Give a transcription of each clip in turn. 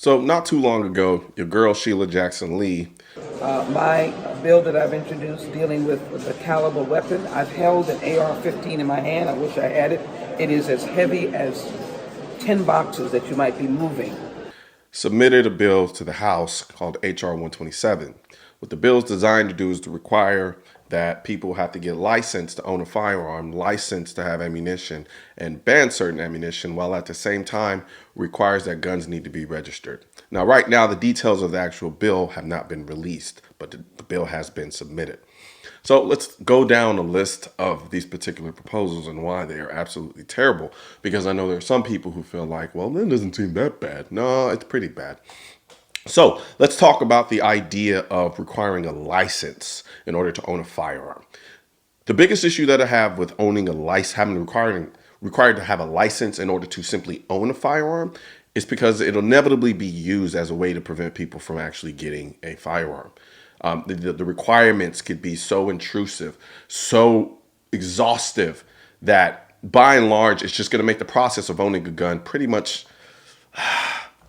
So not too long ago, your girl Sheila Jackson Lee. My bill that I've introduced dealing with the caliber weapon, I've held an AR-15 in my hand. I wish I had it. It is as heavy as 10 boxes that you might be moving. Submitted a bill to the House called H.R.127. What the bill is designed to do is to require that people have to get licensed to own a firearm, licensed to have ammunition, and ban certain ammunition, while at the same time requires that guns need to be registered. Now, right now, the details of the actual bill have not been released, but the bill has been submitted. So let's go down a list of these particular proposals and why they are absolutely terrible, because I know there are some people who feel like, well, that doesn't seem that bad. No, it's pretty bad. So let's talk about the idea of requiring a license in order to own a firearm. The biggest issue that I have with owning a license, required to have a license in order to simply own a firearm, is because it'll inevitably be used as a way to prevent people from actually getting a firearm. The requirements could be so intrusive, so exhaustive, that by and large, it's just going to make the process of owning a gun pretty much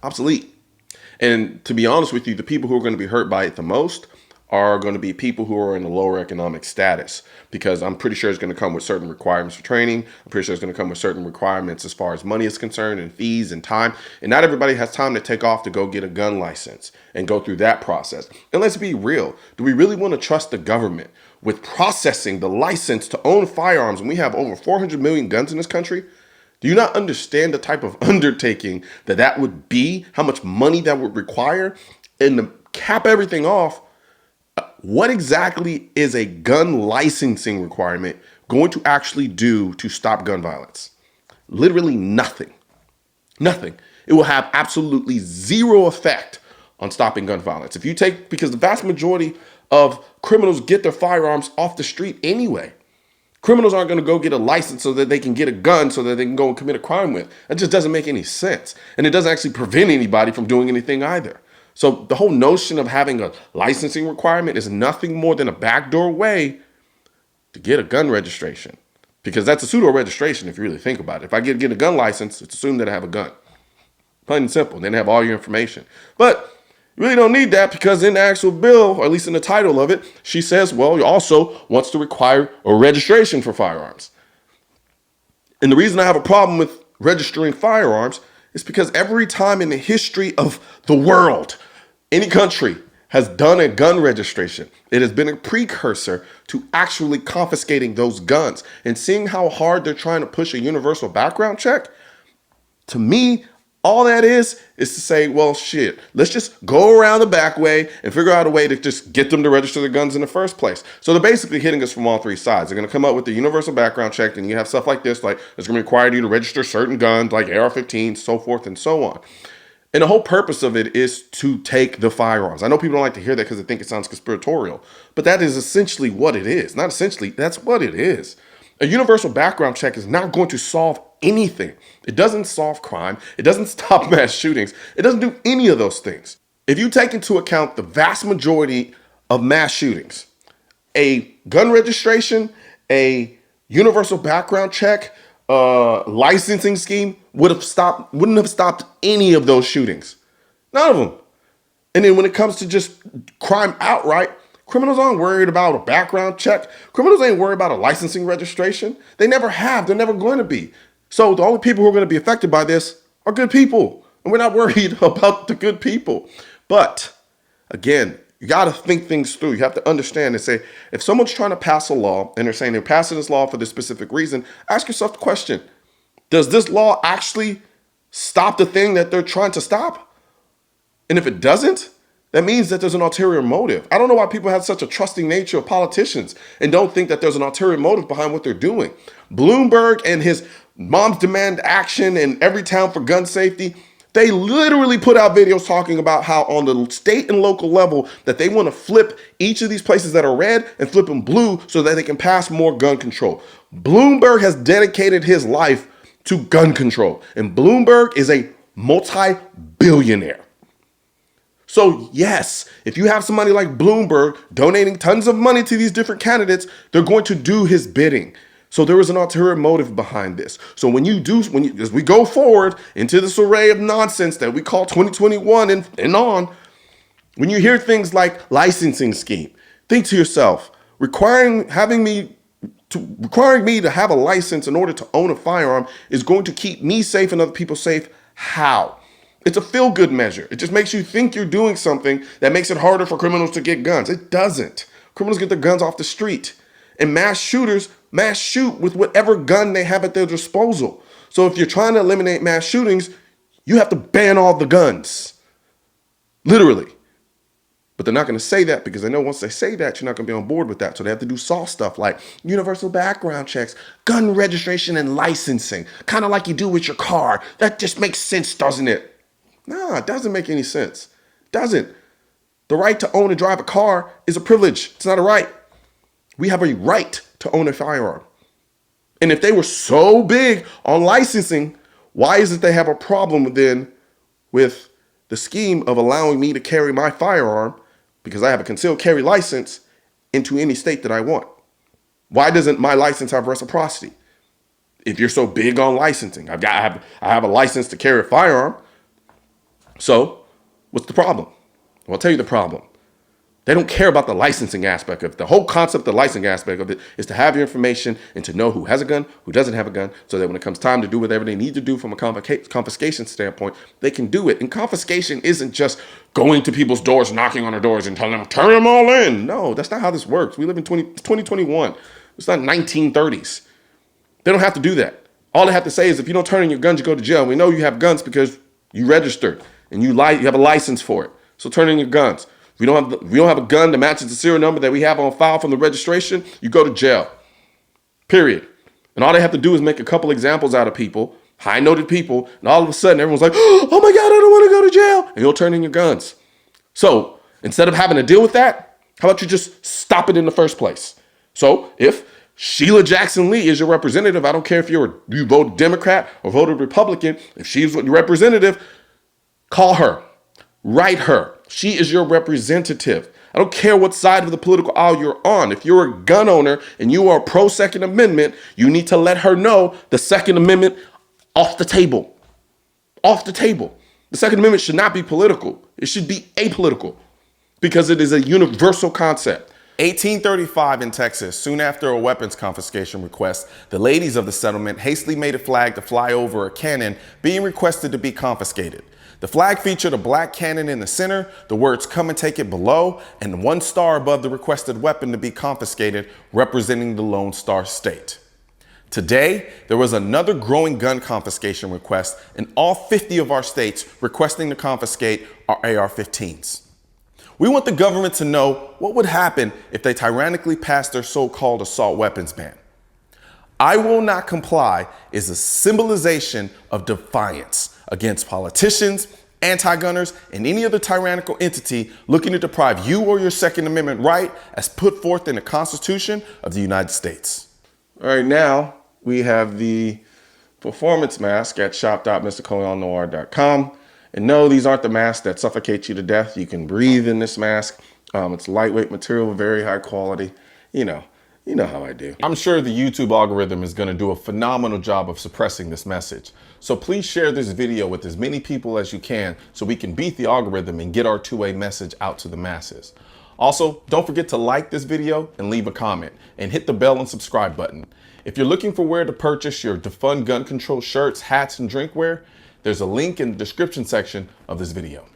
obsolete. And to be honest with you, the people who are going to be hurt by it the most are going to be people who are in a lower economic status, because I'm pretty sure it's going to come with certain requirements for training. I'm pretty sure it's going to come with certain requirements as far as money is concerned, and fees and time. And not everybody has time to take off to go get a gun license and go through that process. And let's be real. Do we really want to trust the government with processing the license to own firearms when we have over 400 million guns in this country? Do you not understand the type of undertaking that would be, how much money that would require? And to cap everything off, what exactly is a gun licensing requirement going to actually do to stop gun violence? Literally nothing. Nothing. It will have absolutely zero effect on stopping gun violence. Because the vast majority of criminals get their firearms off the street anyway. Criminals aren't going to go get a license so that they can get a gun so that they can go and commit a crime with. That just doesn't make any sense. And it doesn't actually prevent anybody from doing anything either. So the whole notion of having a licensing requirement is nothing more than a backdoor way to get a gun registration. Because that's a pseudo registration if you really think about it. If I get a gun license, it's assumed that I have a gun. Plain and simple. Then have all your information. But you really don't need that, because in the actual bill, or at least in the title of it, she says, well, he also wants to require a registration for firearms. And the reason I have a problem with registering firearms is because every time in the history of the world, any country has done a gun registration, it has been a precursor to actually confiscating those guns. And seeing how hard they're trying to push a universal background check, to me, all that is to say, well, shit, let's just go around the back way and figure out a way to just get them to register their guns in the first place. So they're basically hitting us from all three sides. They're going to come up with the universal background check, and you have stuff like this, like it's going to require you to register certain guns like AR-15, so forth and so on. And the whole purpose of it is to take the firearms. I know people don't like to hear that because they think it sounds conspiratorial, but that is essentially what it is. Not essentially, that's what it is. A universal background check is not going to solve anything. It doesn't solve crime. It doesn't stop mass shootings. It doesn't do any of those things. If you take into account the vast majority of mass shootings, a gun registration, a universal background check, licensing scheme wouldn't have stopped any of those shootings. None of them. And then when it comes to just crime outright, criminals aren't worried about a background check. Criminals ain't worried about a licensing registration. They never have. They're never going to be. So the only people who are going to be affected by this are good people. And we're not worried about the good people. But again, you got to think things through. You have to understand and say, if someone's trying to pass a law and they're saying they're passing this law for this specific reason, ask yourself the question, does this law actually stop the thing that they're trying to stop? And if it doesn't, that means that there's an ulterior motive. I don't know why people have such a trusting nature of politicians and don't think that there's an ulterior motive behind what they're doing. Bloomberg and his Moms Demand Action and Every Town for Gun Safety, they literally put out videos talking about how on the state and local level that they want to flip each of these places that are red and flip them blue so that they can pass more gun control. Bloomberg has dedicated his life to gun control, and Bloomberg is a multi-billionaire. So yes, if you have somebody like Bloomberg donating tons of money to these different candidates, they're going to do his bidding. So there was an ulterior motive behind this. So as we go forward into this array of nonsense that we call 2021 and on, when you hear things like licensing scheme, think to yourself, requiring me to have a license in order to own a firearm is going to keep me safe and other people safe. How? It's a feel-good measure. It just makes you think you're doing something that makes it harder for criminals to get guns. It doesn't. Criminals get their guns off the street. And mass shooters mass shoot with whatever gun they have at their disposal. So if you're trying to eliminate mass shootings, you have to ban all the guns. Literally. But they're not going to say that because they know once they say that, you're not going to be on board with that. So they have to do soft stuff like universal background checks, gun registration and licensing, kind of like you do with your car. That just makes sense, doesn't it? No, it doesn't make any sense. It doesn't. The right to own and drive a car is a privilege. It's not a right. We have a right to own a firearm. And if they were so big on licensing, why is it they have a problem then with the scheme of allowing me to carry my firearm, because I have a concealed carry license, into any state that I want? Why doesn't my license have reciprocity? If you're so big on licensing, I have a license to carry a firearm. So what's the problem? Well, I'll tell you the problem. They don't care about the licensing aspect of it. The whole concept, the licensing aspect of it, is to have your information and to know who has a gun, who doesn't have a gun, so that when it comes time to do whatever they need to do from a confiscation standpoint, they can do it. And confiscation isn't just going to people's doors, knocking on their doors and telling them, turn them all in. No, that's not how this works. We live in 2021. It's not 1930s. They don't have to do that. All they have to say is if you don't turn in your guns, you go to jail. We know you have guns because you registered and you have a license for it. So turn in your guns. If we don't have a gun that matches the serial number that we have on file from the registration, you go to jail. Period. And all they have to do is make a couple examples out of people, high-noted people, and all of a sudden everyone's like, oh my God, I don't want to go to jail. And you'll turn in your guns. So instead of having to deal with that, how about you just stop it in the first place? So if Sheila Jackson Lee is your representative, I don't care if you voted Democrat or voted Republican, if she's your representative, call her, write her. She is your representative. I don't care what side of the political aisle you're on. If you're a gun owner and you are pro-Second Amendment, you need to let her know the Second Amendment off the table. Off the table. The Second Amendment should not be political. It should be apolitical because it is a universal concept. 1835 in Texas, soon after a weapons confiscation request, the ladies of the settlement hastily made a flag to fly over a cannon being requested to be confiscated. The flag featured a black cannon in the center, the words "come and take it" below, and one star above the requested weapon to be confiscated, representing the Lone Star State. Today, there was another growing gun confiscation request in all 50 of our states requesting to confiscate our AR-15s. We want the government to know what would happen if they tyrannically passed their so-called assault weapons ban. I will not comply is a symbolization of defiance against politicians, anti-gunners, and any other tyrannical entity looking to deprive you or your Second Amendment right as put forth in the Constitution of the United States. All right, now we have the performance mask at shop.mrcolionnoir.com. And no, these aren't the masks that suffocate you to death. You can breathe in this mask. It's lightweight material, very high quality. You know how I do. I'm sure the YouTube algorithm is going to do a phenomenal job of suppressing this message. So please share this video with as many people as you can so we can beat the algorithm and get our two-way message out to the masses. Also, don't forget to like this video and leave a comment and hit the bell and subscribe button. If you're looking for where to purchase your defund gun control shirts, hats, and drinkware, there's a link in the description section of this video.